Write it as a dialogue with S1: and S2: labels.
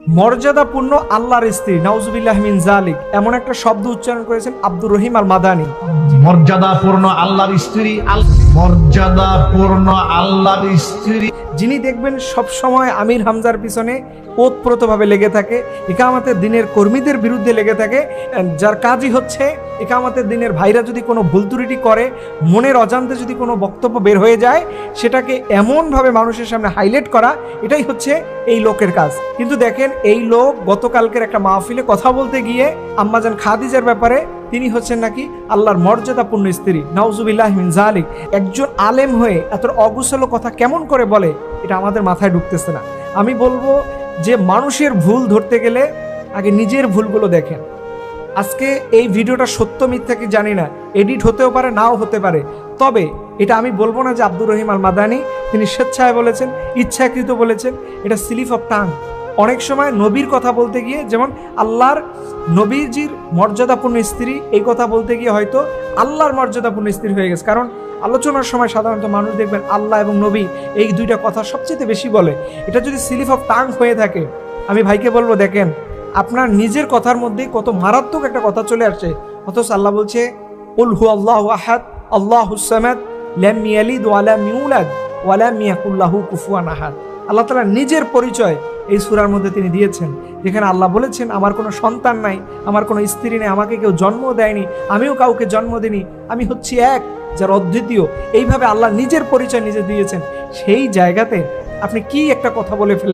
S1: মর্যাদাপূর্ণ আল্লাহর স্ত্রী নাউজুবিল্লাহ মিন জালিক এমন একটা শব্দ উচ্চারণ করেছেন আব্দুর রহিম আল মাদানী।
S2: মর্যাদাপূর্ণ আল্লাহর স্ত্রী, মর্যাদাপূর্ণ আল্লাহর স্ত্রী,
S1: যিনি দেখবেন সব সময় আমির হামজার পিছনে ওতপ্রোতভাবে লেগে থাকে, ইকামতের দিনের কর্মীদের বিরুদ্ধে লেগে থাকে, যার কাজই হচ্ছে ইকামতের দিনের ভাইরা যদি কোনো ভুল ত্রুটি করে, মনের অজান্তে যদি কোনো বক্তব্য বের হয়ে যায়, সেটাকে এমনভাবে মানুষের সামনে হাইলাইট করা, এটাই হচ্ছে এই লোকের কাজ। কিন্তু দেখেন, এই লোক গতকালকের একটা মাহফিলে কথা বলতে গিয়ে আম্মাজান খাদিজার ব্যাপারে তিনি হচ্ছেন নাকি আল্লাহর মর্যাদাপূর্ণ স্ত্রী, নাউজুবিল্লাহ মিন জালিক। একজন আলেম হয়ে এত অগুছালো কথা কেমন করে বলে, এটা আমাদের মাথায় ঢুকতেছে না। আমি বলবো যে মানুষের ভুল ধরতে গেলে আগে নিজের ভুলগুলো দেখেন। আজকে এই ভিডিওটা সত্য মিথ্যা কি জানি না, এডিট হতেও পারে, নাও হতে পারে, তবে এটা আমি বলবো না যে আব্দুর রহিম আল মাদানী তিনি স্বেচ্ছায় বলেছেন, ইচ্ছাকৃত বলেছেন। এটা স্লিপ অফ টাং। অনেক সময় নবীর কথা বলতে গিয়ে, যেমন আল্লাহর নবীজির মর্যাদাপূর্ণ স্ত্রী, এই কথা বলতে গিয়ে হয়তো আল্লাহর মর্যাদাপূর্ণ স্ত্রী হয়ে গেছে। কারণ আলোচনার সময় সাধারণত মানুষ দেখবেন আল্লাহ এবং নবী এই দুইটা কথা সবচেয়ে বেশি বলে। এটা যদি স্লিপ অফ টাং হয়ে থাকে, আমি ভাইকে বলবো, দেখেন আপনার নিজের কথার মধ্যে কত মারাত্মক একটা কথা চলে আসছে। অথচ আল্লাহ বলছে কুল হু আল্লাহু আহাদ আল্লাহুস সামাদ লাম ইয়ালিদ ওয়া লাম ইউলাদ ওয়া লাম ইয়াকুল লাহু কুফুয়ান আহাদ। আল্লাহ তাআলা নিজের পরিচয় এই সূরার মধ্যে তিনি দিয়েছেন, যেখানে আল্লাহ বলেছেন আমার কোনো সন্তান নাই, আমার কোনো স্ত্রী নেই, আমাকে কেউ জন্ম দেয়নি, আমিও কাউকে জন্ম দিইনি, আমি হচ্ছি এক, যার অদ্বিতীয়। এইভাবে আল্লাহ নিজের পরিচয় নিজে দিয়েছেন। সেই জায়গাতে আপনি কি একটা কথা বলে ফেলেন।